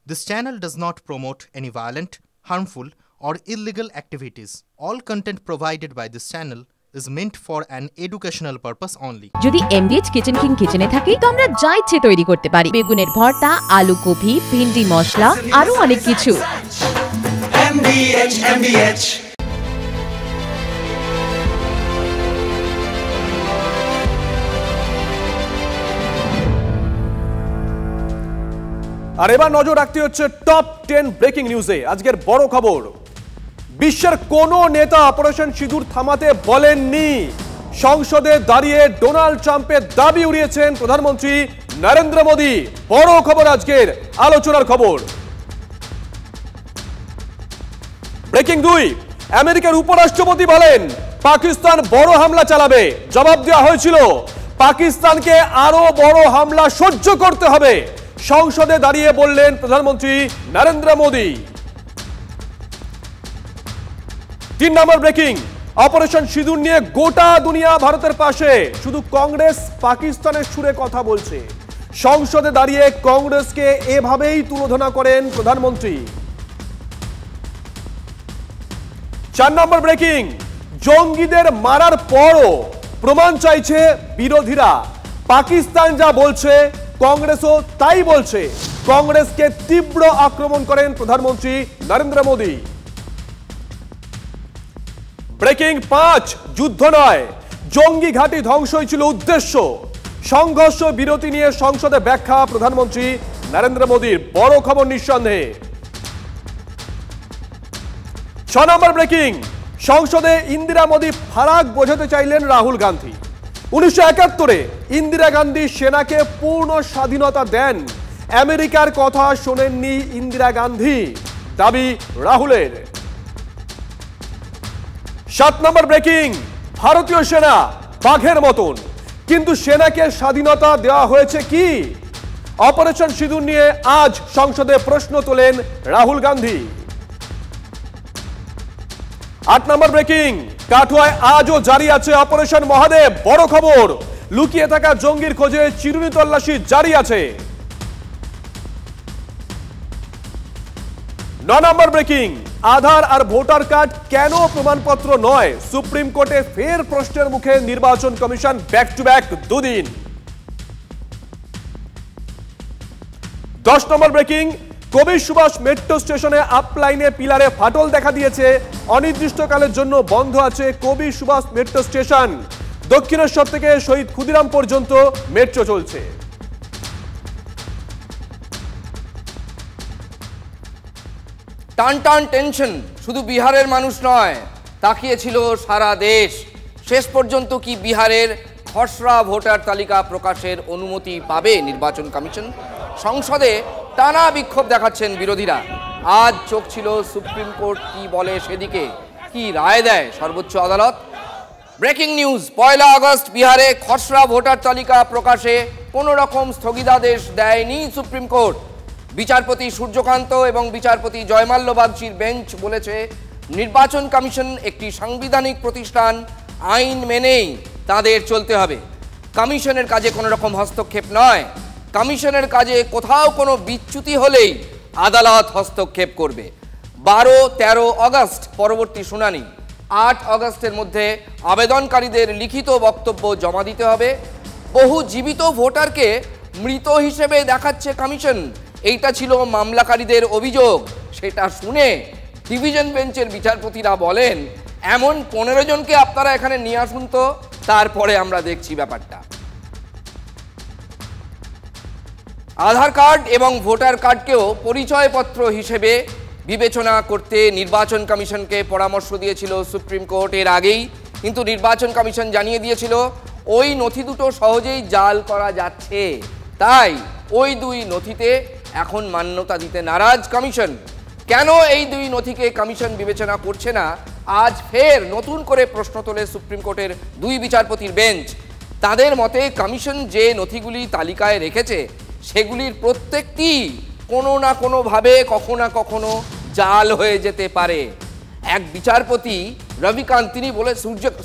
This channel does not promote any violent, harmful, or illegal activities. All content provided by this channel is meant for an educational purpose only. যদি MDH kitchen king কিচেনে থাকি তো আমরা যা ইচ্ছে তৈরি করতে পারি। বেগুনের ভর্তা, আলু কপি, ভিন্ডি মশলা, আরো অনেক কিছু। MDH আর এবার নজর রাখতে হচ্ছে টপ 10 ব্রেকিং নিউজে। আজকের বড় খবর, বিশ্বের কোন নেতা অপারেশন সিঁদুর থামাতে বলেননি। সংসদে দাঁড়িয়ে ডোনাল্ড ট্রাম্পের দাবি উড়িয়েছেন প্রধানমন্ত্রী নরেন্দ্র মোদী। বড় খবর আজকের আলোচনার খবর। ব্রেকিং 2, আমেরিকার উপরাষ্ট্রপতি বলেন পাকিস্তান বড় হামলা চালাবে। জবাব দেওয়া হয়েছিল পাকিস্তানকে আরো বড় হামলা সহ্য করতে হবে। সংসদে দাঁড়িয়ে বললেন প্রধানমন্ত্রী নরেন্দ্র মোদী। 3 নম্বর ব্রেকিং, অপারেশন সিঁদুর নিয়ে গোটা দুনিয়া ভারতের পাশে, শুধু কংগ্রেস পাকিস্তানের সুরে কথা বলছে। সংসদে দাঁড়িয়ে কংগ্রেসকে এভাবেই তুলোধনা করেন প্রধানমন্ত্রী। 4 নম্বর ব্রেকিং, জঙ্গিদের মারার পরও প্রমাণ চাইছে বিরোধীরা। পাকিস্তান যা বলছে কংগ্রেসও তাই বলছে। কংগ্রেসকে তীব্র আক্রমণ করেন প্রধানমন্ত্রী নরেন্দ্র মোদী। ব্রেকিং 5, যুদ্ধ নয়, জঙ্গি ঘাঁটি ধ্বংসই ছিল উদ্দেশ্য। সংঘর্ষ বিরতি নিয়ে সংসদে ব্যাখ্যা প্রধানমন্ত্রী নরেন্দ্র মোদীর। বড় খবর নিঃসন্দেহে। 6 নম্বর ব্রেকিং, সংসদে ইন্দিরা মোদী ফারাক বোঝাতে চাইলেন রাহুল গান্ধী। 1971-এ ইন্দিরা গান্ধী সেনাকে পূর্ণ স্বাধীনতা দেন। আমেরিকার কথা শোনেননি ইন্দিরা গান্ধী, দাবি রাহুলের। 7 নম্বর ব্রেকিং, ভারতীয় সেনা বাঘের মতন, কিন্তু সেনাকে স্বাধীনতা দেওয়া হয়েছে কি? অপারেশন সিঁদুর নিয়ে আজ সংসদে প্রশ্ন তোলেন রাহুল গান্ধী। 8 নম্বর ব্রেকিং, কাঠুয়ায় আজও জারি আছে অপারেশন মহাদেব। বড় খবর, লুকিয়ে থাকা জঙ্গির খোঁজে চিরুনি তল্লাশি জারি আছে। 9 নম্বর ব্রেকিং, আধার আর ভোটার কার্ড কেন প্রমাণপত্র নয়? সুপ্রিম কোর্টে ফের প্রশ্নের মুখে নির্বাচন কমিশন। ব্যাক টু ব্যাক 2 দিন। 10 নম্বর ব্রেকিং, কবি সুভাষ মেট্রো স্টেশনে আপ লাইনে পিলারে ফাটল দেখা দিয়েছে। অনির্দিষ্টকালের জন্য বন্ধ আছে কবি সুভাষ মেট্রো স্টেশন। দক্ষিণেশ্বর থেকে শহীদ ক্ষুদিরাম পর্যন্ত মেট্রো চলছে। টান টান টেনশন শুধু বিহারের মানুষ নয়, তাকিয়েছিল সারা দেশ। শেষ পর্যন্ত কি বিহারের খসড়া ভোটার তালিকা প্রকাশের অনুমতি পাবে নির্বাচন কমিশন? সংসদে টানা বিক্ষোভ দেখাচ্ছেন বিরোধীরা। আজ চোখ ছিল সুপ্রিম কোর্ট কি বলে সেদিকে, কি রায় দেয় সর্বোচ্চ আদালত। ব্রেকিং নিউজ, 1 আগস্ট বিহারে খসড়া ভোটার তালিকা প্রকাশে কোনো রকম স্থগিতাদেশ দেয়নি সুপ্রিম কোর্ট। বিচারপতি সূর্যকান্ত এবং বিচারপতি জয়মাল্য বাগচির বেঞ্চ বলেছে নির্বাচন কমিশন একটি সাংবিধানিক প্রতিষ্ঠান, আইন মেনেই তাদের চলতে হবে। কমিশনের কাজে কোনো রকম হস্তক্ষেপ নয়। কমিশনের কাজে কোথাও কোনো বিচ্যুতি হলেই আদালত হস্তক্ষেপ করবে। 12-13 আগস্ট পরবর্তী শুনানি। 8 আগস্টের মধ্যে আবেদনকারীদের লিখিত বক্তব্য জমা দিতে হবে। বহু জীবিত ভোটারকে মৃত হিসেবে দেখাচ্ছে কমিশন, এইটা ছিল মামলাকারীদের অভিযোগ। সেটা শুনে ডিভিশন বেঞ্চের বিচারপতিরা বলেন এমন 15 জনকে আপনারা এখানে নিয়ে আসুন তো, তারপরে আমরা দেখছি ব্যাপারটা। আধার কার্ড এবং ভোটার কার্ডকেও পরিচয়পত্র হিসেবে বিবেচনা করতে নির্বাচন কমিশনকে পরামর্শ দিয়েছিল সুপ্রিম কোর্ট এর আগেই, কিন্তু নির্বাচন কমিশন জানিয়ে দিয়েছিল ওই নথি দুটো সহজেই জাল করা যাচ্ছে। তাই ওই 2 নথিতে এখন মান্যতা দিতে নারাজ কমিশন। কেন এই 2 নথিকে কমিশন বিবেচনা করছে না, আজ ফের নতুন করে প্রশ্ন তোলে সুপ্রিম কোর্টের 2 বিচারপতির বেঞ্চ। তাদের মতে কমিশন যে নথিগুলি তালিকায় রেখেছে সেগুলির প্রত্যেকটি কোনো না কোনোভাবে কখনো না কখনো জাল হয়ে যেতে পারে। এক বিচারপতি রবিকান্ত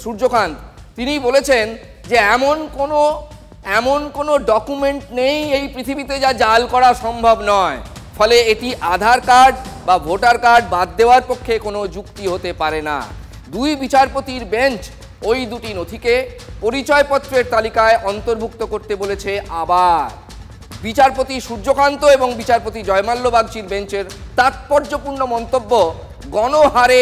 সূর্যকান্ত তিনি বলেছেন যে এমন কোনো ডকুমেন্ট নেই এই পৃথিবীতে যা জাল করা সম্ভব নয়। ফলে এটি আধার কার্ড বা ভোটার কার্ড বাদ দেওয়ার পক্ষে কোনো যুক্তি হতে পারে না। দুই বিচারপতির বেঞ্চ ওই দুটি নথিকে পরিচয়পত্রের তালিকায় অন্তর্ভুক্ত করতে বলেছে। আবার বিচারপতি সূর্যকান্ত এবং বিচারপতি জয়মাল্য বাগচির বেঞ্চের তাৎপর্যপূর্ণ মন্তব্য, গণহারে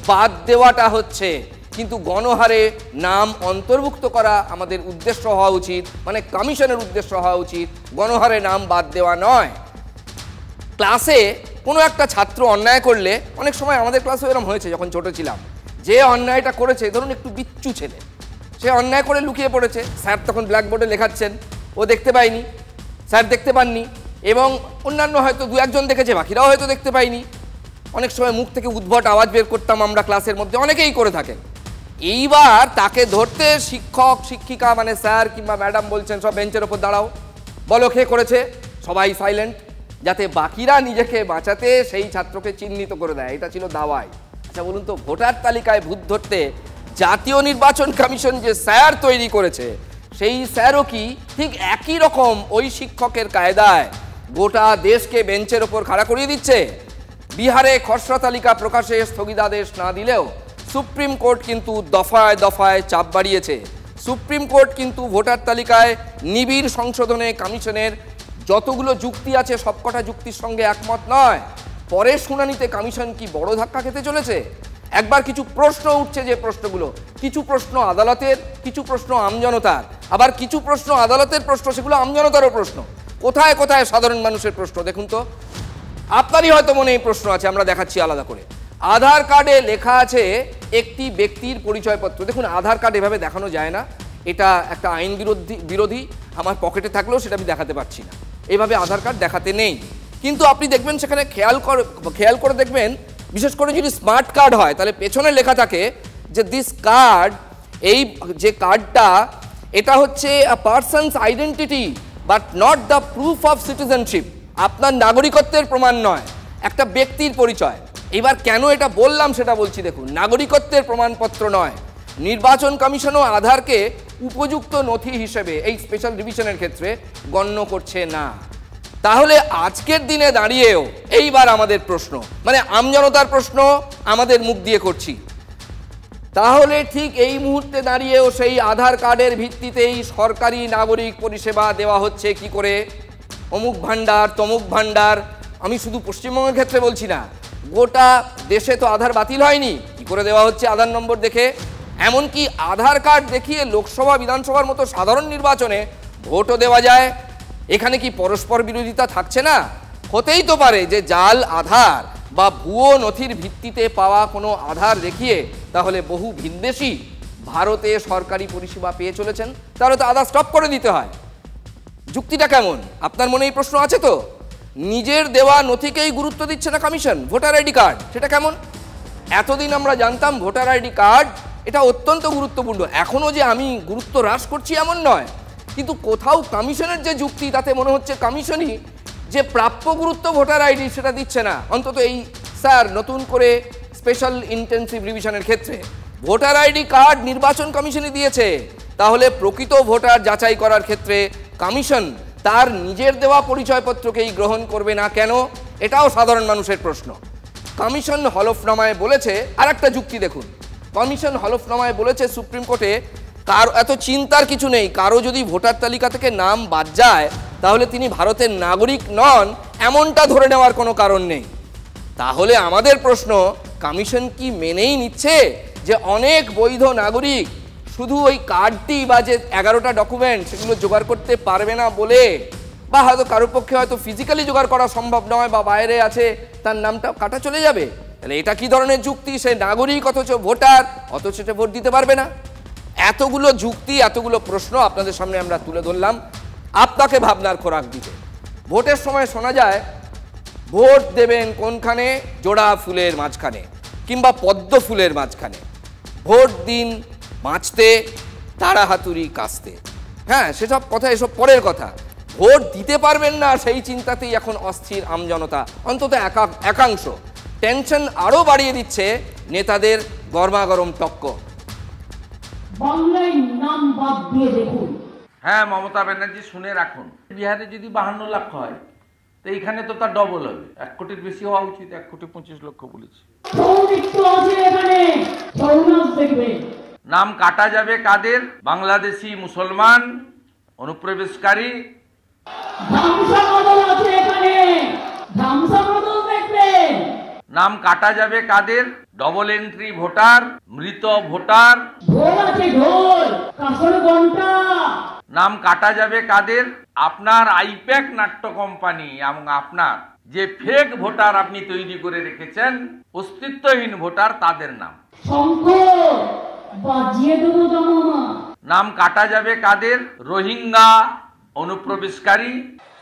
বাদ দেওয়াটা হচ্ছে, কিন্তু গণহারে নাম অন্তর্ভুক্ত করা আমাদের উদ্দেশ্য হওয়া উচিত, মানে কমিশনের উদ্দেশ্য হওয়া উচিত, গণহারে নাম বাদ দেওয়া নয়। ক্লাসে কোনো একটা ছাত্র অন্যায় করলে, অনেক সময় আমাদের ক্লাসে এরকম হয়েছে যখন ছোট ছিলাম, যে অন্যায়টা করেছে, ধরুন একটু বিচ্ছু ছেলে, সে অন্যায় করে লুকিয়ে পড়েছে, স্যার তখন ব্ল্যাকবোর্ডে লেখাচ্ছেন, ও দেখতে পায়নি, স্যার দেখতে পাননি, এবং অন্যান্য হয়তো দু একজন দেখেছে, বাকিরাও হয়তো দেখতে পায়নি। অনেক সময় মুখ থেকে উদ্ভট আওয়াজ বের করতাম আমরা ক্লাসের মধ্যে, অনেকেই করে থাকেন। এইবার তাকে ধরতে শিক্ষক শিক্ষিকা মানে স্যার কিংবা ম্যাডাম বলছেন সব বেঞ্চের ওপর দাঁড়াও, বলো কে করেছে, সবাই সাইলেন্ট, যাতে বাকিরা নিজেকে বাঁচাতে সেই ছাত্রকে চিহ্নিত করে দেয়। এটা ছিল দাওয়াই। আচ্ছা বলুন তো, ভোটার তালিকায় ভূত ধরতে জাতীয় নির্বাচন কমিশন যে স্যার তৈরি করেছে, সেই স্যারও কি ঠিক একই রকম ওই শিক্ষকের কায়দায় গোটা দেশকে বেঞ্চের ওপর খাড়া করিয়ে দিচ্ছে? বিহারে খসড়া তালিকা প্রকাশে স্থগিতাদেশ না দিলেও সুপ্রিম কোর্ট কিন্তু দফায় দফায় চাপ বাড়িয়েছে। সুপ্রিম কোর্ট কিন্তু ভোটার তালিকায় নিবিড় সংশোধনে কমিশনের যতগুলো যুক্তি আছে সবকটা যুক্তির সঙ্গে একমত নয়। পরের শুনানিতে কমিশন কি বড় ধাক্কা খেতে চলেছে? একবার কিছু প্রশ্ন উঠছে, যে প্রশ্নগুলো, কিছু প্রশ্ন আদালতের, কিছু প্রশ্ন আমজনতার, আবার কিছু প্রশ্ন আদালতের প্রশ্ন, সেগুলো আমজনতারও প্রশ্ন। কোথায় কোথায় সাধারণ মানুষের প্রশ্ন দেখুন তো। আপনারই হয়তো মনে এই প্রশ্ন আছে, আমরা দেখাচ্ছি আলাদা করে। আধার কার্ডে লেখা আছে একটি ব্যক্তির পরিচয়পত্র। দেখুন, আধার কার্ড এভাবে দেখানো যায় না, এটা একটা আইন বিরোধী। আমার পকেটে থাকলেও সেটা আমি দেখাতে পারছি না, এইভাবে আধার কার্ড দেখাতে নেই। কিন্তু আপনি দেখবেন সেখানে খেয়াল করে দেখবেন, বিশেষ করে যদি স্মার্ট কার্ড হয়, তাহলে পেছনে লেখা থাকে যে দিস কার্ড, এই যে কার্ডটা, এটা হচ্ছে a person's identity but not the proof of citizenship. আপনার নাগরিকত্বের প্রমাণ নয়, একটা ব্যক্তির পরিচয়। এবার কেন এটা বললাম সেটা বলছি। দেখুন, নাগরিকত্বের প্রমাণপত্র নয়, নির্বাচন কমিশনও আধারকে উপযুক্ত নথি হিসেবে এই স্পেশাল ডিভিশনের ক্ষেত্রে গণ্য করছে না। তাহলে আজকের দিনে দাঁড়িয়েও এইবার আমাদের প্রশ্ন, মানে আমজনতার প্রশ্ন আমাদের মুখ দিয়ে করছি, তাহলে ঠিক এই মুহূর্তে দাঁড়িয়েও সেই আধার কার্ডের ভিত্তিতেই সরকারি নাগরিক পরিষেবা দেওয়া হচ্ছে কি করে? অমুক ভান্ডার, তমুক ভান্ডার। আমি শুধু পশ্চিমবঙ্গের ক্ষেত্রে বলছি না, গোটা দেশে তো আধার বাতিল হয়নি, কি করে দেওয়া হচ্ছে আধার নম্বর দেখে। এমনকি আধার কার্ড দেখিয়ে লোকসভা বিধানসভার মতো সাধারণ নির্বাচনে ভোটও দেওয়া যায়। এখানে কি পরস্পর বিরোধিতা থাকছে না? হতেই তো পারে যে জাল আধার বা ভুয়ো নথির ভিত্তিতে পাওয়া কোনো আধার দেখিয়ে তাহলে বহু ভিনদেশী ভারতে সরকারি পরিষেবা পেয়ে চলেছেন, তাহলে তো আধার স্টপ করে দিতে হয়। যুক্তিটা কেমন? আপনার মনে এই প্রশ্ন আছে তো? নিজের দেওয়া নথিকেই গুরুত্ব দিচ্ছে না কমিশন। ভোটার আইডি কার্ড, সেটা কেমন? এতদিন আমরা জানতাম ভোটার আইডি কার্ড এটা অত্যন্ত গুরুত্বপূর্ণ, এখনও যে আমি গুরুত্ব হ্রাস করছি এমন নয়, কিন্তু কোথাও কমিশনের যে যুক্তি, তাতে মনে হচ্ছে কমিশনই যে প্রাপ্য গুরুত্ব ভোটার আইডি সেটা দিচ্ছে না। অন্তত এই স্যার নতুন করে স্পেশাল ইন্টেন্সিভ রিভিশনের ক্ষেত্রে ভোটার আইডি কার্ড নির্বাচন কমিশনই দিয়েছে, তাহলে প্রকৃত ভোটার যাচাই করার ক্ষেত্রে কমিশন তার নিজের দেওয়া পরিচয়পত্রকেই গ্রহণ করবে না কেন? এটাও সাধারণ মানুষের প্রশ্ন। কমিশন হলফনামায় বলেছে, আর একটা যুক্তি দেখুন, কমিশন হলফনামায় বলেছে সুপ্রিম কোর্টে কার এত চিন্তার কিছু নেই, কারো যদি ভোটার তালিকা থেকে নাম বাদ যায় তাহলে তিনি ভারতের নাগরিক নন, এমনটা ধরে নেওয়ার কোনো কারণ নেই। তাহলে আমাদের প্রশ্ন, কমিশন কি মেনেই নিচ্ছে যে অনেক বৈধ নাগরিক শুধু ওই কার্ডটি বা যে 11টা ডকুমেন্ট সেগুলো জোগাড় করতে পারবে না বলে, বা হয়তো কারোর পক্ষে হয়তো ফিজিক্যালি জোগাড় করা সম্ভব নয় বা বাইরে আছে, তার নামটা কাটা চলে যাবে? তাহলে এটা কি ধরনের যুক্তি? সে নাগরিক অথচ ভোটার, অথচ সে ভোট দিতে পারবে না। এতগুলো যুক্তি, এতগুলো প্রশ্ন আপনাদের সামনে আমরা তুলে ধরলাম আপনাকে ভাবনার খোরাক দিতে। ভোটের সময় শোনা যায় ভোট দেবেন কোনখানে? জোড়া ফুলের মাঝখানে কিংবা পদ্ম ফুলের মাঝখানে। ভোট দিন বাঁচতে, তারা হাতুড়ি কাস্তে। হ্যাঁ, সেসব কথা এসব পরের কথা। ভোট দিতে পারবেন না সেই চিন্তাতেই এখন অস্থির আমজনতা, অন্তত একাংশ। টেনশন আরো বাড়িয়ে দিচ্ছে নেতাদের গরমাগরম টক্কর। বাংলায় নাম বাদ দিয়ে দেখুন। হ্যাঁ, মমতা ব্যানার্জি শুনে রাখুন, বিহারে যদি 52 লাখ হয় তো এইখানে তো তার ডবল হবে, 1 কোটির বেশি হওয়া উচিত, 1,25,00,000 বলেছি। নাম কাটা যাবে কাদের? বাংলাদেশি মুসলমান অনুপ্রবেশকারী। নাম কাটা যাবে কাদের? ডবল এন্ট্রি ভোটার, মৃত ভোটার। নাম কাটা যাবে কাদের? আপনার আইপ্যাক নাট্য কোম্পানি এবং আপনার যে ফেক ভোটার আপনি তৈরি করে রেখেছেন, অস্তিত্বহীন ভোটার, তাদের নাম। নাম কাটা যাবে কাদের? রোহিঙ্গা অনুপ্রবেশকারী।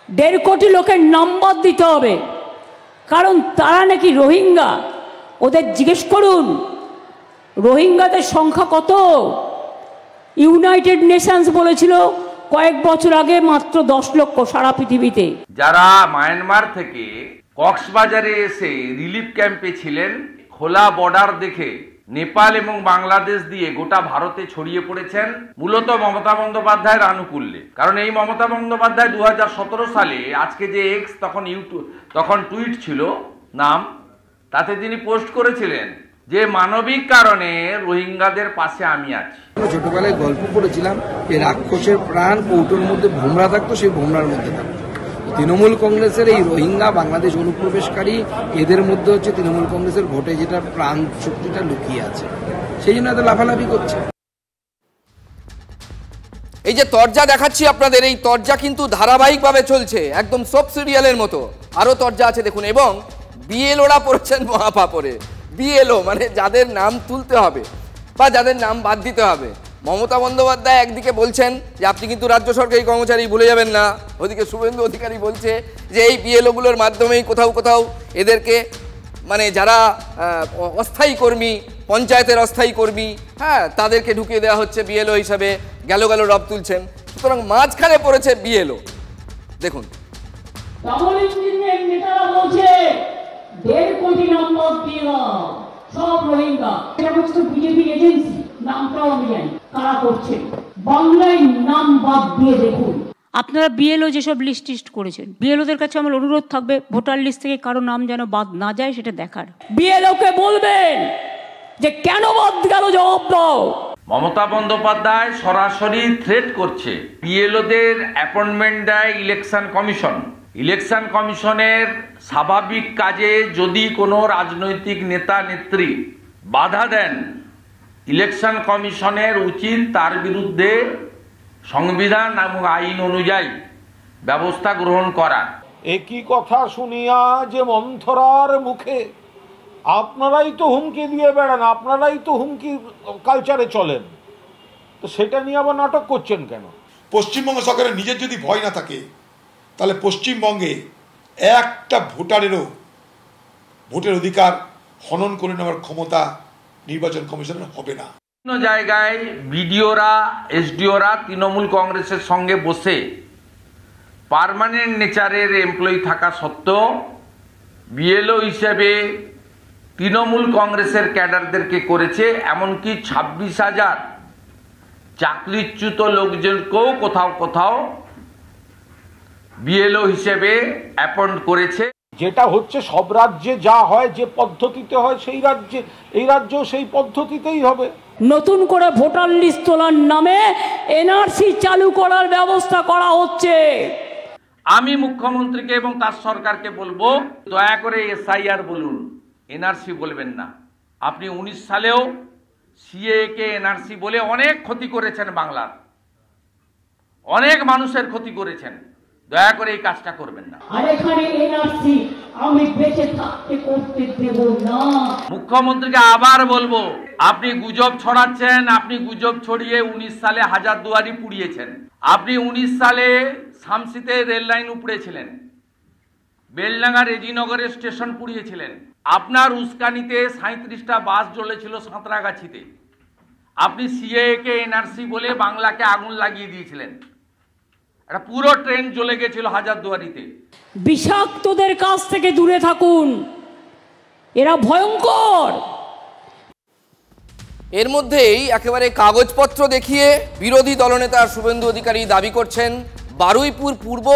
1.5 কোটি লোকের নাম বাদ দিতে হবে, কারণ তারা নাকি রোহিঙ্গা। ওদের জিজ্ঞেস করুন রোহিঙ্গাদের সংখ্যা কত। ইউনাইটেড নেশনস বলেছিল কয়েক বছর আগে মাত্র 10 লক্ষ সারা পৃথিবীতে। যারা মায়ানমার থেকে কক্সবাজারে এসে রিলিফ ক্যাম্পে ছিলেন, খোলা বর্ডার দেখে নেপাল এবং বাংলাদেশ দিয়ে গোটা ভারতে ছড়িয়ে পড়েছেন মূলত মমতা বন্দ্যোপাধ্যায়ের আনুকূল্যে। কারণ এই মমতা বন্দ্যোপাধ্যায় 2017 সালে, আজকে যে এক্স তখন টুইট ছিল নাম, তাতে তিনি পোস্ট করেছিলেন যে মানবিক কারণে রোহিঙ্গাদের পাশে আমি আছি। ছোটবেলায় গল্প পড়েছিলাম যে রাক্ষসের প্রাণ কৌটোর মধ্যে ভোমরা থাকতো, সেই ভোমরার মধ্যে থাকতো। তৃণমূল কংগ্রেসের এই রোহিঙ্গা বাংলাদেশ অনুপ্রবেশকারী, এদের মধ্যে হচ্ছে তৃণমূল কংগ্রেসের ভোটে যেটা প্রাণ শক্তিটা লুকিয়ে আছে, সেই জন্য এত লাফালাফি করছে। এই যে তরজা দেখাচ্ছি আপনাদের, এই তরজা কিন্তু ধারাবাহিকভাবে চলছে, একদম সোপ সিরিয়ালের মতো। আরো তরজা আছে দেখুন। এবং বিএলওরা পড়ছেন মহাপাপরে। বিএলও মানে যাদের নাম তুলতে হবে বা যাদের নাম বাদ দিতে হবে। মমতা বন্দ্যোপাধ্যায় একদিকে বলছেন যে আপনি কিন্তু রাজ্য সরকারি কর্মচারী ভুলে যাবেন না, ওদিকে শুভেন্দু অধিকারী বলছে যে এই বিএলওগুলোর মাধ্যমেই কোথাও কোথাও এদেরকে, মানে যারা অস্থায়ী কর্মী, পঞ্চায়েতের অস্থায়ী কর্মী, হ্যাঁ, তাদেরকে ঢুকিয়ে দেওয়া হচ্ছে বিএলও হিসাবে। গেল রব তুলছেন। সুতরাং মাঝখানে পড়েছে বিএলও। দেখুন, ডবল ইঞ্জিনের নেতারা বলছে 1.5 কোটি নম্বর দিয়ে দাও সব রোহিঙ্গা। এটা হচ্ছে বিজেপি এজেন্সি, নামটাও আমি জানি কারা করছে। বাংলায় নাম বাদ দিয়ে দেখুন। আপনারা বিএলও যেসব লিস্ট করেছেন, বিএলওদের কাছে আমার অনুরোধ থাকবে ভোটার লিস্ট থেকে কারো নাম যেন বাদ না যায় সেটা দেখার। বিএলওকে বলবেন যে কেন বাদ গেল, জবাব দাও। মমতা বন্দ্যোপাধ্যায় সরাসরি থ্রেট করছে। বিএলওদের অ্যাপয়েন্টমেন্ট দেয় ইলেকশন কমিশন। ইলেকশন কমিশনের স্বাভাবিক কাজে যদি কোনো রাজনৈতিক নেতা নেত্রী বাধা দেন, ইলেকশন কমিশনের উচিত তার বিরুদ্ধে সংবিধান এবং আইন অনুযায়ী ব্যবস্থা গ্রহণ করা। একই কথা শুনিয়া যে মন্থরার মুখে আপনারাই তো হুমকি দিয়ে বেড়ান, আপনারাই তো হুমকি কালচারে চলেন, তো সেটা নিয়ে আবার নাটক করছেন কেন? পশ্চিমবঙ্গ সরকারের নিজের যদি ভয় না থাকে, তাহলে পশ্চিমবঙ্গে একটা ভোটারেরও ভোটের অধিকার হনন করে নেওয়ার ক্ষমতা নির্বাচন কমিশনের হবে না। বিভিন্ন জায়গায় বিডিওরা, এসডিওরা তৃণমূল কংগ্রেসের সঙ্গে বসে পার্মানেন্ট নেচারের এমপ্লয়ি থাকা সত্ত্বেও বিএলও হিসেবে তৃণমূল কংগ্রেসের ক্যাডারদেরকে করেছে। এমনকি 26,000 চাকরিচ্যুত লোকজনকেও কোথাও কোথাও বিএলও হিসেবে অ্যাপয়েন্ট করেছে। যেটা হচ্ছে সব রাজ্যে যা হয়, যে পদ্ধতিতে হয় সেই রাজ্যে, এই রাজ্যেও সেই পদ্ধতিতেই হবে। নতুন করে ভোটার লিস্ট তোলার নামে এনআরসি চালু করার ব্যবস্থা করা হচ্ছে। আমি মুখ্যমন্ত্রীকে এবং তার সরকারকে বলবো, দয়া করে এসআইআর বলুন, এনআরসি বলবেন না। আপনি 19 সালেও সিএ কে এনআরসি বলে অনেক ক্ষতি করেছেন, বাংলার অনেক মানুষের ক্ষতি করেছেন। দয়া করে এই কাজটা করবেন না। আর এখানে এনআরসি আমি বেঁচে থাকতে করতে দেব না। মুখ্যমন্ত্রীকে আবার বলবো, আপনি গুজব ছড়াচ্ছেন। আপনি গুজব ছড়িয়ে 19 সালে হাজারদুয়ারি পুড়িয়েছেন। আপনি 19 সালে শামসিতে রেল লাইন উপড়েছিলেন, বেলডাঙ্গা রেজিনগরের স্টেশন পুড়িয়েছিলেন। আপনার উস্কানিতে 37টা বাস জ্বলেছিল সাঁতরাগাছিতে। আপনি সিএ কে এনআরসি বলে বাংলাকে আগুন লাগিয়ে দিয়েছিলেন। একটা পুরো ট্রেন জ্বলে গেছিল হাজারদুয়ারিতে। বিষাক্তদের কাছ থেকে দূরে থাকুন, এরা ভয়ঙ্কর। এর মধ্যেই একেবারে কাগজপত্র দেখিয়ে বিরোধী দলনেতা শুভেন্দু অধিকারী দাবি করছেন বারুইপুর পূর্ব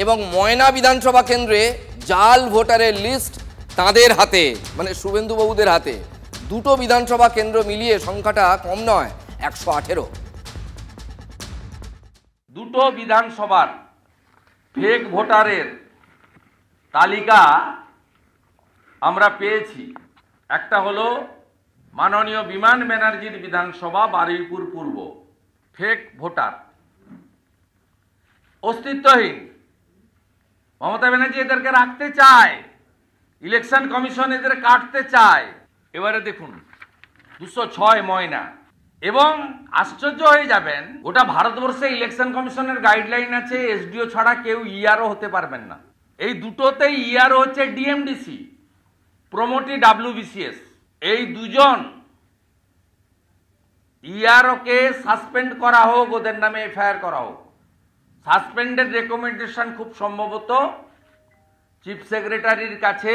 এবং ময়না বিধানসভা কেন্দ্রে জাল ভোটারের লিস্ট তাঁদের হাতে, মানে শুভেন্দুবাবুদের হাতে। দুটো বিধানসভা কেন্দ্র মিলিয়ে সংখ্যাটা কম নয়, 118। দুটো বিধানসভার ফেক ভোটারের তালিকা আমরা পেয়েছি। একটা হলো মাননীয় বিমান ব্যানার্জির বিধানসভা বারুইপুর পূর্ব, ফেক ভোটার, অস্তিত্বহীন। মমতা ব্যানার্জি এদেরকে রাখতে চায়, ইলেকশন কমিশন এদের কাটতে চায়। এবারে দেখুন 206 ময়না, এবং আশ্চর্য হয়ে যাবেন, গোটা ভারতবর্ষে ইলেকশন কমিশনের গাইডলাইন আছে এসডিও ছাড়া কেউ ইআরও হতে পারবেন না। এই দুটোতেই ইআরও হচ্ছে ডিএমডিসি, প্রমোটি ডাব্লিউবিসিএস। এই দুজন ইআরওকে সাসপেন্ড করা হোক, ওদের নামে এফআইআর করা হোক। সাসপেন্ডের রেকমেন্ডেশন খুব সম্ভবত চিফ সেক্রেটারির কাছে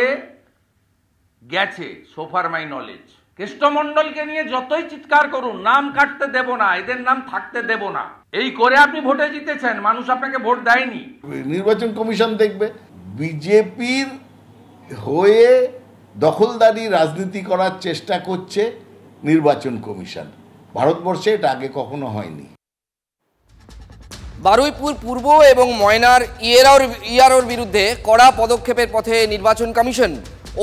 গেছে, সোফার মাই নলেজ। কৃষ্ণমন্ডলকে নিয়ে যতই চিৎকার করুন, নাম কাটতে দেব না, এদের নাম থাকতে দেব না, এই করে আপনি ভোটে জিতেছেন, মানুষ আপনাকে ভোট দেয়নি। নির্বাচন কমিশন দেখবে বিজেপির হয়ে দখলদারি রাজনীতি করার চেষ্টা করছে নির্বাচন কমিশন। ভারতবর্ষে এটা আগে কখনো হয়নি। বারুইপুর পূর্ব এবং ময়নার ইআরওর বিরুদ্ধে কড়া পদক্ষেপের পথে নির্বাচন কমিশন।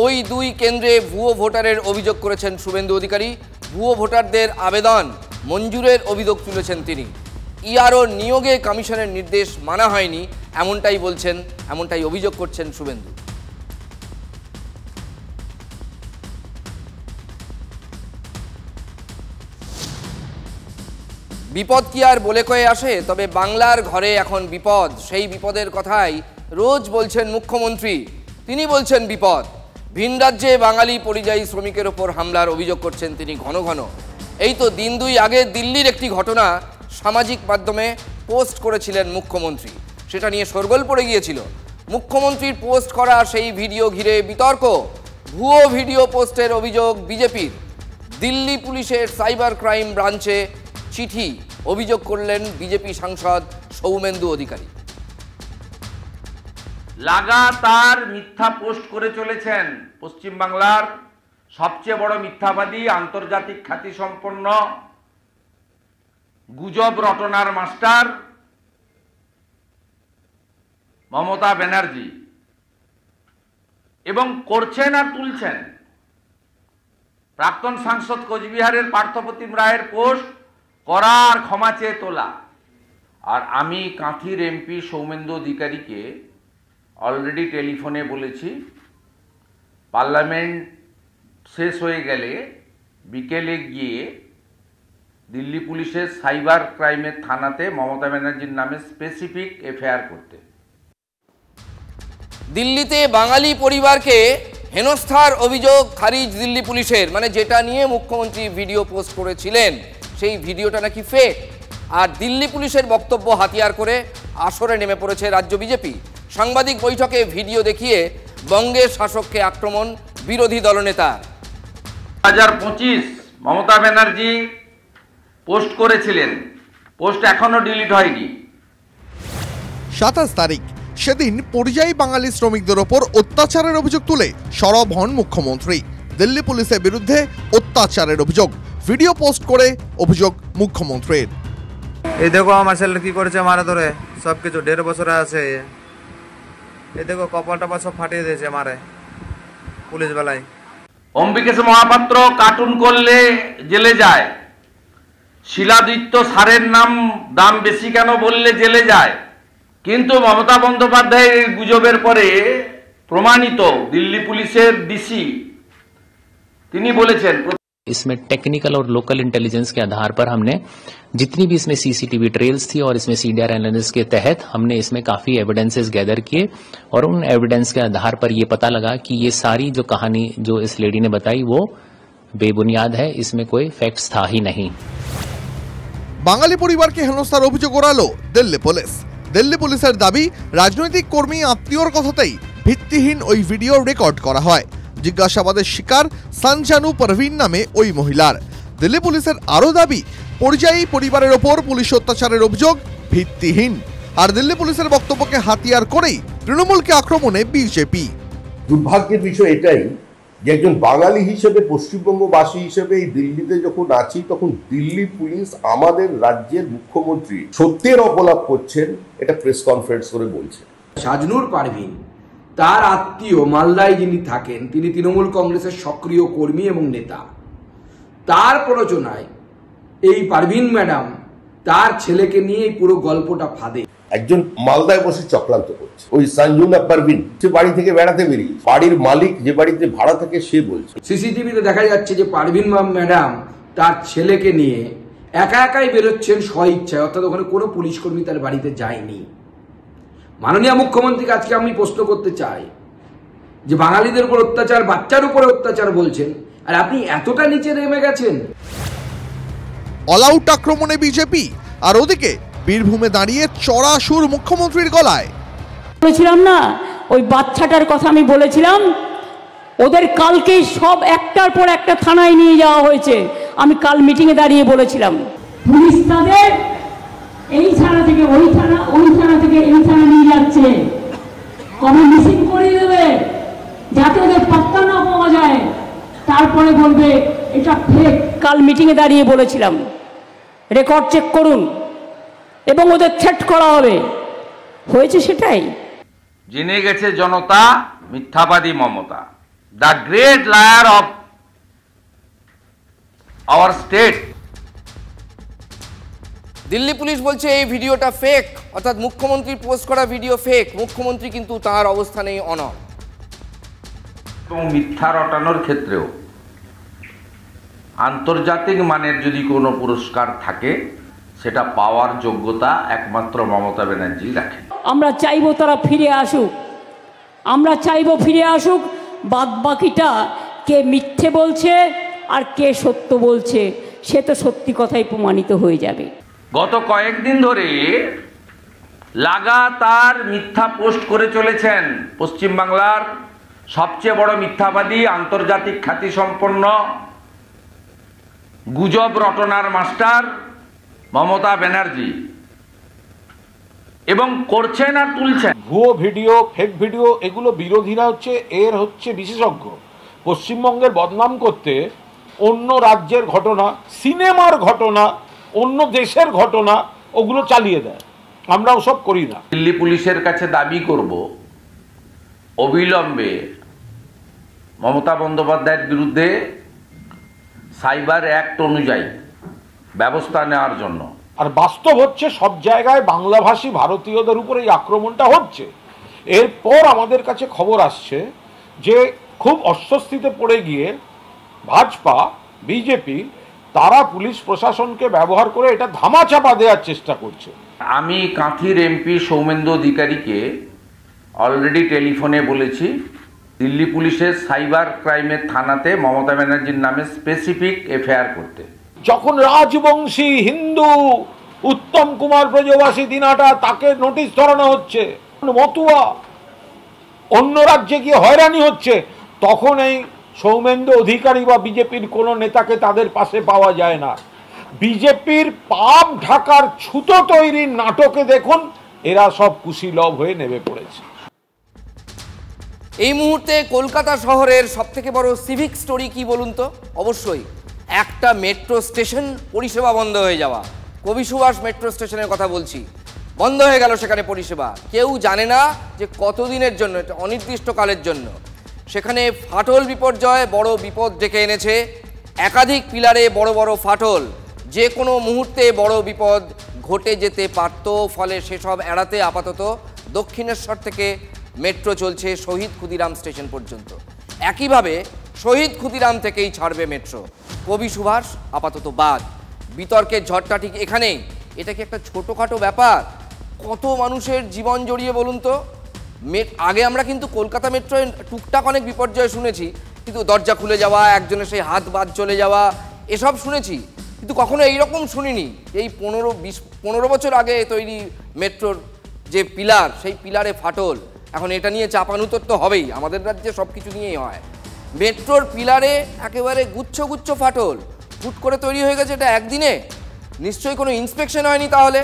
ওই দুই কেন্দ্রে ভুয়ো ভোটারের অভিযোগ করেছেন শুভেন্দু অধিকারী। ভুয়ো ভোটারদের আবেদন মঞ্জুরের অভিযোগ তুলেছেন তিনি। ইআরও নিয়োগে কমিশনের নির্দেশ মানা হয়নি, এমনটাই অভিযোগ করছেন শুভেন্দু। বিপদ কি আর বলে কয়ে আসে? তবে বাংলার ঘরে এখন বিপদ, সেই বিপদের কথাই রোজ বলছেন মুখ্যমন্ত্রী। তিনি বলছেন বিপদ। ভিন রাজ্যে বাঙালি পরিযায়ী শ্রমিকের ওপর হামলার অভিযোগ করছেন তিনি ঘন ঘন। এই তো দিন দুই আগে দিল্লির একটি ঘটনা সামাজিক মাধ্যমে পোস্ট করেছিলেন মুখ্যমন্ত্রী, সেটা নিয়ে শোরগোল পড়ে গিয়েছিল। মুখ্যমন্ত্রীর পোস্ট করা সেই ভিডিও ঘিরে বিতর্ক। ভুয়ো ভিডিও পোস্টের অভিযোগ বিজেপির। দিল্লি পুলিশের সাইবার ক্রাইম ব্রাঞ্চে চিঠি অভিযোগ করলেন বিজেপি সাংসদ সৌমেন্দু অধিকারী। লাগাতার মিথ্যা পোস্ট করে চলেছেন পশ্চিমবাংলার সবচেয়ে বড় মিথ্যাবাদী, আন্তর্জাতিক খ্যাতিসম্পন্ন গুজব রটনার মাস্টার মমতা ব্যানার্জি, এবং করছেন আর তুলছেন। প্রাক্তন সাংসদ কোচবিহারের পার্থপ্রতিম রায়ের পোস্ট করা আর ক্ষমা চেয়ে তোলা। আর আমি কাঁথির এমপি সৌমেন্দু অধিকারীকে অলরেডি টেলিফোনে বলেছি, পার্লামেন্ট শেষ হয়ে গেলে বিকেলে গিয়ে দিল্লি পুলিশের সাইবার ক্রাইমের থানাতে মমতা ব্যানার্জির নামে স্পেসিফিক এফআইআর করতে। দিল্লিতে বাঙালি পরিবারকে হেনস্থার অভিযোগ খারিজ দিল্লি পুলিশের। মানে যেটা নিয়ে মুখ্যমন্ত্রী ভিডিও পোস্ট করেছিলেন সেই ভিডিওটা নাকি ফেক। আর দিল্লি পুলিশের বক্তব্য হাতিয়ার করে আসরে নেমে পড়েছে রাজ্য বিজেপি। সাংবাদিক বৈঠকে ভিডিও দেখিয়ে বঙ্গের শাসককে আক্রমণ বিরোধী দলনেতা। 2025 মমতা ব্যানার্জি পোস্ট করেছিলেন, পোস্ট এখনো ডিলিট হয়নি। 27 তারিখ সেদিন পরিযায়ী বাঙালি শ্রমিকদের ওপর অত্যাচারের অভিযোগ তুলে সরব হন মুখ্যমন্ত্রী। দিল্লি পুলিশের বিরুদ্ধে অত্যাচারের অভিযোগ, ভিডিও পোস্ট করে অভিযোগ মুখ্যমন্ত্রীর। এই দেখো আমার ছেলে কি করেছে, মারা ধরে সবকিছু 1.5 বছরে আছে। এই দেখো কপাল টপাল সব ফাটিয়ে দিয়েছে মারে পুলিশ বেলায়। অম্বিকেশ মহাপাত্র কার্টুন করলে জেলে যায়, শিলাদিত্য সারের দাম বেশি কেন বললে জেলে যায়। কিন্তু মমতা বন্দ্যোপাধ্যায়ের গুজবের পরে প্রমাণিত দিল্লি পুলিশের ডিসি তিনি বলেছেন, इसमें टेक्निकल और लोकल इंटेलिजेंस के आधार पर हमने जितनी भी इसमें सीसीटीवी ट्रेल्स थी और इसमें सीडीआर एनालिसिस के तहत हमने इसमें काफी एविडेंसेस गैदर किए और उन एविडेंस के आधार पर ये पता लगा कि ये सारी जो कहानी जो इस लेडी ने बताई वो बेबुनियाद है, इसमें कोई फैक्ट्स था ही नहीं। বাঙালি পরিবারকে হেনস্থার অভিযোগ ওড়ালো দিল্লি পুলিশ। দিল্লি পুলিশের দাবি, রাজনৈতিক কর্মী আত্মীয়র কথাতেই ভিত্তিহীন ওই ভিডিও রেকর্ড করা হয়। জিজ্ঞাসাবাদের শিকার সানজানু পারভিন নামে ওই মহিলার। দিল্লি পুলিশের আরও দাবি, পরিযায়ী পরিবারের ওপর পুলিশ অত্যাচারের অভিযোগ ভিত্তিহীন। আর দিল্লি পুলিশের বক্তব্যকে হাতিয়ার করেই তৃণমূলকে আক্রমণে বিজেপি। দুর্ভাগ্যের বিষয় এটাই যে একজন বাঙালি হিসেবে, পশ্চিমবঙ্গবাসী হিসেবে এই দিল্লিতে যখন আছি, তখন দিল্লি পুলিশ আমাদের রাজ্যের মুখ্যমন্ত্রী সত্যের অপলাপ করছেন, এটা প্রেস কনফারেন্স করে বলছে। শাজনুর পারভিন তার আত্মীয় মালদায় যিনি থাকেন, তিনি তৃণমূল কংগ্রেসের সক্রিয় কর্মী এবং নেতা। তার প্ররোচনায় এই পারভিন ম্যাডাম তার ছেলেকে নিয়ে এই পুরো গল্পটা ফাঁদে। একজন মালদায় বসে চক্রান্ত করছে। ওই সঞ্জুনা পারভিন সে বাড়ি থেকে বেড়াতে বেরিয়ে, বাড়ির মালিক যে বাড়িতে ভাড়া থাকে সে বলছে। সিসিটিভিতে দেখা যাচ্ছে যে পারভিন ম্যাডাম তার ছেলেকে নিয়ে একা একাই বেরোচ্ছেন স্বইচ্ছায়, অর্থাৎ ওখানে কোনো পুলিশ কর্মী তার বাড়িতে যায়নি। মাননীয় মুখ্যমন্ত্রীকে আজকে আমি প্রশ্ন করতে চাই যে বাঙালিদের উপর অত্যাচার, বাচ্চার উপরে অত্যাচার বলছেন, আর আপনি এতটা নিচে নেমে গেছেন। অল আউট আক্রমণে বিজেপি, আর ওদিকে বীরভূমে দাঁড়িয়ে চড়া সুর মুখ্যমন্ত্রীর গলায়। বলেছিলাম না, ওই বাচ্চাটার কথা আমি বলেছিলাম, ওদের কালকে সব একটার পর একটা থানায় নিয়ে যাওয়া হয়েছে। আমি কাল মিটিংয়ে দাঁড়িয়ে বলেছিলাম, পুলিশ তাদের এই থানা থেকে ওই থানা, ওই থানা থেকে এই থানা নিয়ে যাচ্ছে, কবে মিসিং করে দেবে যাতে ওদের পাত্তা না পাওয়া যায়, তারপরে বলবে এটা ফেক। কাল মিটিংয়ে দাঁড়িয়ে বলেছিলাম, রেকর্ড চেক করুন এবং ওদের থ্রেট করা হবে। হয়েছে সেটাই। জেনে গেছে জনতা মিথ্যাবাদী Mamata, the great liar of our state. Delhi police বলছে এই ভিডিওটা ফেক, অর্থাৎ মুখ্যমন্ত্রীর পোস্ট করা ভিডিও ফেক। মুখ্যমন্ত্রী কিন্তু তার অবস্থানেই অনড়। এবং মিথ্যা রটানোর ক্ষেত্রেও আন্তর্জাতিক মানের যদি কোনো পুরস্কার থাকে, সেটা পাওয়ার যোগ্যতা একমাত্র মমতা ব্যানার্জি রাখেন। আমরা চাইবো তারা ফিরে আসুক, আমরা চাইবো ফিরে আসুক। বাদ বাকিটা কে মিথ্যে বলছে আর কে সত্য বলছে, সে তো সত্যি কথাই প্রমাণিত হয়ে যাবে। গত কয়েকদিন ধরে লাগাতার মিথ্যা পোস্ট করে চলেছেন পশ্চিমবাংলার সবচেয়ে বড় মিথ্যাবাদী, আন্তর্জাতিক খ্যাতিসম্পন্ন গুজব রটনার মাস্টার মমতা ব্যানার্জি, এবং করছেন আর তুলছেন। ভুয়ো ভিডিও, ফেক ভিডিও, এগুলো বিরোধীরা হচ্ছে বিশেষজ্ঞ। পশ্চিমবঙ্গের বদনাম করতে অন্য রাজ্যের ঘটনা, সিনেমার ঘটনা, অন্য দেশের ঘটনা ওগুলো চালিয়ে দেয়। আমরা ওসব করি না। দিল্লি পুলিশের কাছে দাবি করব অবিলম্বে মমতা বন্দ্যোপাধ্যায়ের বিরুদ্ধে সাইবার অ্যাক্ট অনুযায়ী ব্যবস্থা নেওয়ার জন্য। আর বাস্তব হচ্ছে সব জায়গায় বাংলাভাষী ভারতীয়দের উপর এই আক্রমণটা হচ্ছে। এরপর আমাদের কাছে খবর আসছে যে খুব অস্বস্তিতে পড়ে গিয়ে ভাজপা, বিজেপি তারা পুলিশ প্রশাসনকে ব্যবহার করে এটা ধামাচাপা দেওয়ার চেষ্টা করছে। আমি কাঁথির এমপি সৌমেন্দু অধিকারীকে অলরেডি টেলিফোনে বলেছি দিল্লি পুলিশের সাইবার ক্রাইমের থানাতে মমতা ব্যানার্জির নামে স্পেসিফিক এফআইআর করতে। যখন রাজবংশী হিন্দু উত্তম কুমার ব্রজবাসী দিনাটা, তাকে নোটিশ ধরানো হচ্ছে, মতুয়া অন্য রাজ্যে গিয়ে হয়রানি হচ্ছে, তখন এই সৌমেন্দু অধিকারী বা বিজেপির কোনো নেতাকে তাদের পাশে পাওয়া যায় না। বিজেপির পাপ ঢাকার ছুতো তৈরির নাটকে দেখুন এরা সব কুশীলভ হয়ে নেমে পড়েছে। এই মুহূর্তে কলকাতা শহরের সবথেকে বড় সিভিক স্টোরি কি বলুন তো? অবশ্যই একটা মেট্রো স্টেশন পরিষেবা বন্ধ হয়ে যাওয়া। কবি সুভাষ মেট্রো স্টেশনের কথা বলছি, বন্ধ হয়ে গেল সেখানে পরিষেবা। কেউ জানে না যে কতদিনের জন্য, এটা অনির্দিষ্টকালের জন্য। সেখানে ফাটল বিপর্যয় বড় বিপদ ডেকে এনেছে। একাধিক পিলারে বড় বড় ফাটল, যে কোনো মুহূর্তে বড় বিপদ ঘটে যেতে পারত। ফলে সেসব এড়াতে আপাতত দক্ষিণেশ্বর থেকে মেট্রো চলছে শহীদ ক্ষুদিরাম স্টেশন পর্যন্ত। একইভাবে শহীদ ক্ষুদিরাম থেকেই ছাড়বে মেট্রো। কবি সুভাষ আপাতত বাদ। বিতর্কের ঝড়টা ঠিক এখানেই। এটা কি একটা ছোটোখাটো ব্যাপার? কত মানুষের জীবন জড়িয়ে বলুন তো। আগে আমরা কিন্তু কলকাতা মেট্রোয় টুকটাক অনেক বিপর্যয় শুনেছি, কিন্তু দরজা খুলে যাওয়া, একজনের সেই হাত বাদ চলে যাওয়া, এসব শুনেছি, কিন্তু কখনো এইরকম শুনিনি। এই 15 বছর আগে তৈরি মেট্রোর যে পিলার, সেই পিলারে ফাটল। এখন এটা নিয়ে চাপানুতর তো হবেই, আমাদের রাজ্যে সব কিছু নিয়েই হয়। মেট্রোর পিলারে একেবারে গুচ্ছ গুচ্ছ ফাটল হুট করে তৈরি হয়ে গেছে। এটা একদিনে নিশ্চয়ই কোনো ইন্সপেকশন হয়নি। তাহলে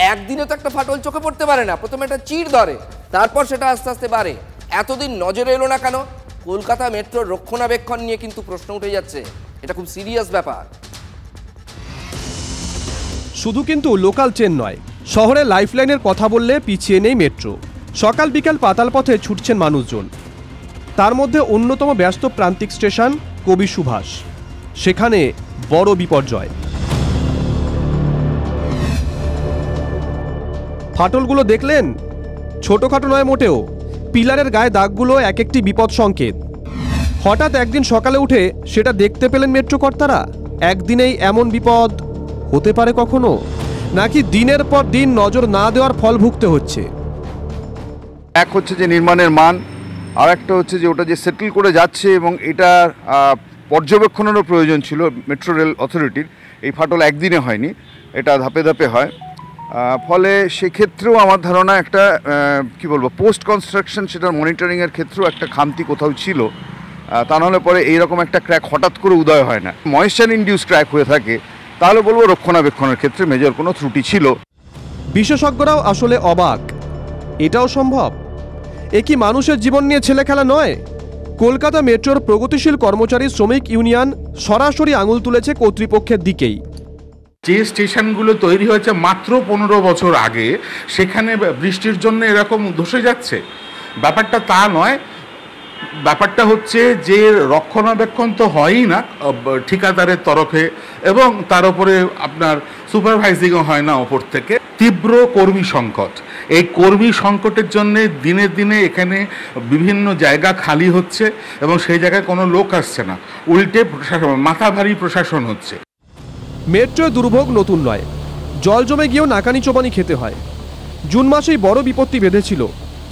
একদিনে তো একটা ফাটল চোখে পড়তে পারে না, প্রথমে একটা চিড় ধরে, তারপর সেটা আস্তে আস্তে বাড়ে। এতদিন নজরে এলো না কেন? কলকাতা মেট্রোর রক্ষণাবেক্ষণ নিয়ে কিন্তু প্রশ্ন উঠে যাচ্ছে, এটা খুব সিরিয়াস ব্যাপার। শুধু কিন্তু লোকাল ট্রেন নয়, শহরে লাইফলাইনের কথা বললে পিছিয়ে নেই মেট্রো। সকাল বিকাল পাতাল পথে ছুটছেন মানুষজন। তার মধ্যে অন্যতম ব্যস্ত প্রান্তিক স্টেশন কবি সুভাষ, সেখানে বড় বিপর্যয়। ফাটলগুলো দেখলেন? ছোটখাটো নয় মোটেও, পিলারের গায়ে দাগগুলো এক একটি বিপদ সংকেত। হঠাৎ একদিন সকালে উঠে সেটা দেখতে পেলেন মেট্রো কর্তারা। একদিনেই এমন বিপদ হতে পারে কখনো, নাকি দিনের পর দিন নজর না দেওয়ার ফল ভুগতে হচ্ছে? এক হচ্ছে যে নির্মাণের মান, আর একটা হচ্ছে যে ওটা যে সেটেল করে যাচ্ছে এবং এটা পর্যবেক্ষণেরও প্রয়োজন ছিল মেট্রো রেল অথরিটির। এই ফাটল একদিনে হয়নি, এটা ধাপে ধাপে হয়। ফলে সেক্ষেত্রেও আমার ধারণা একটা কি বলবো, পোস্ট কনস্ট্রাকশন সেটার মনিটরিংয়ের ক্ষেত্রেও একটা খামতি কোথাও ছিল। তা নাহলে পরে এইরকম একটা ক্র্যাক হঠাৎ করে উদয় হয় না। ময়েশ্চার ইনডিউস ক্র্যাক হয়ে থাকে, তাহলে বলবো রক্ষণাবেক্ষণের ক্ষেত্রে মেজর কোনো ত্রুটি ছিল। বিশেষজ্ঞরাও আসলে অবাক, এটাও সম্ভব? এ কি মানুষের জীবন নিয়ে ছেলে খেলা নয়? কলকাতা মেট্রোর প্রগতিশীল কর্মচারী শ্রমিক ইউনিয়ন সরাসরি আঙুল তুলেছে কর্তৃপক্ষের দিকেই। যে স্টেশনগুলো তৈরি হয়েছে মাত্র 15 বছর আগে, সেখানে বৃষ্টির জন্য এরকম ধসে যাচ্ছে, ব্যাপারটা তা নয়। ব্যাপারটা হচ্ছে যে রক্ষণাবেক্ষণ তো হয়ই না ঠিকাদারের তরফে, এবং তার উপরে আপনার সুপারভাইজিংও হয় না ওপর থেকে। তীব্র কর্মী সংকট, এই কর্মী সংকটের জন্য দিনে দিনে এখানে বিভিন্ন জায়গা খালি হচ্ছে এবং সেই জায়গায় কোনো লোক আসছে না, উল্টে প্রশাসন, মাথা ভারী প্রশাসন হচ্ছে। মেট্রো দুর্ভোগ নতুন নয়, জল জমে গিয়েও নাকানি চোবানি খেতে হয়। জুন মাসেই বড় বিপত্তি বেঁধেছিল।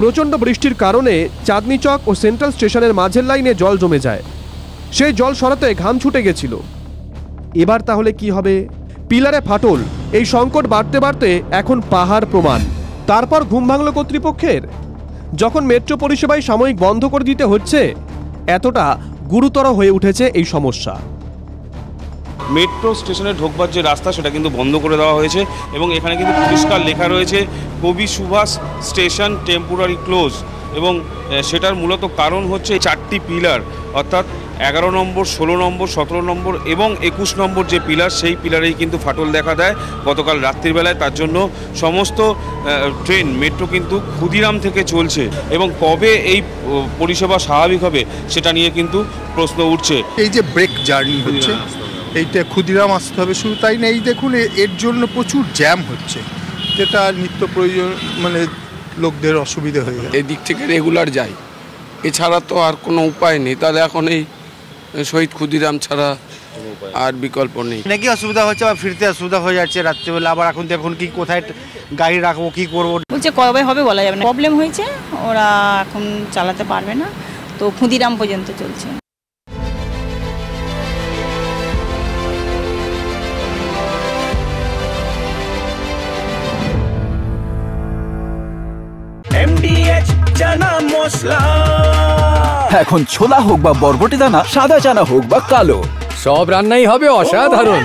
প্রচণ্ড বৃষ্টির কারণে চাঁদনি চক ও সেন্ট্রাল স্টেশনের মাঝের লাইনে জল জমে যায়। সেই জল সরাতে ঘাম ছুটে গেছিল। এবার তাহলে কি হবে? পিলারে ফাটল, এই সংকট বাড়তে বাড়তে এখন পাহাড় প্রমাণ। তারপর ঘুম ভাঙল কর্তৃপক্ষের, যখন মেট্রো পরিষেবায় সাময়িক বন্ধ করে দিতে হচ্ছে। এতটা গুরুতর হয়ে উঠেছে এই সমস্যা। মেট্রো স্টেশনে ঢোকবার যে রাস্তা সেটা কিন্তু বন্ধ করে দেওয়া হয়েছে এবং এখানে কিন্তু পরিষ্কার লেখা রয়েছে কবি সুভাষ স্টেশন টেম্পোরারি ক্লোজ, এবং সেটার মূলত কারণ হচ্ছে 4টি পিলার, অর্থাৎ 11 নম্বর, 16 নম্বর, 17 নম্বর এবং 21 নম্বর যে পিলার, সেই পিলারেই কিন্তু ফাটল দেখা দেয় গতকাল রাত্রিবেলায়। তার জন্য সমস্ত ট্রেন মেট্রো কিন্তু ক্ষুদিরাম থেকে চলছে এবং কবে এই পরিষেবা স্বাভাবিক হবে সেটা নিয়ে কিন্তু প্রশ্ন উঠছে। এই যে ব্রেক জার্নি হচ্ছে, এইটা ক্ষুদিরাম আসতে হবে শুধু তাই না, এই দেখুন এর জন্য প্রচুর জ্যাম হচ্ছে, যেটা নিত্য প্রয়োজন, মানে লোকদের অসুবিধা হয়ে যায়। এই দিক থেকে রেগুলার যাই, এছাড়া তো আর কোনো উপায় নেই। তাহলে এখন এই শহীদ ক্ষুদিরাম ছাড়া আর বিকল্প নেই। নাকি অসুবিধা হচ্ছে, আবার ফিরতে অসুবিধা হয়ে যাচ্ছে রাত্রিবেলা। আবার এখন দেখুন কি কোথায় গাড়ি রাখবো, কি করবো, বলছে কবে হবে বলা যাবে না। প্রবলেম হয়েছে, ওরা এখন চালাতে পারবে না, তো ক্ষুদিরাম পর্যন্ত চলছে। এখন ছোলা হোক বা বরবটি দানা, সাদা চানা হোক বা কালো, সব রান্নাই হবে অসাধারণ।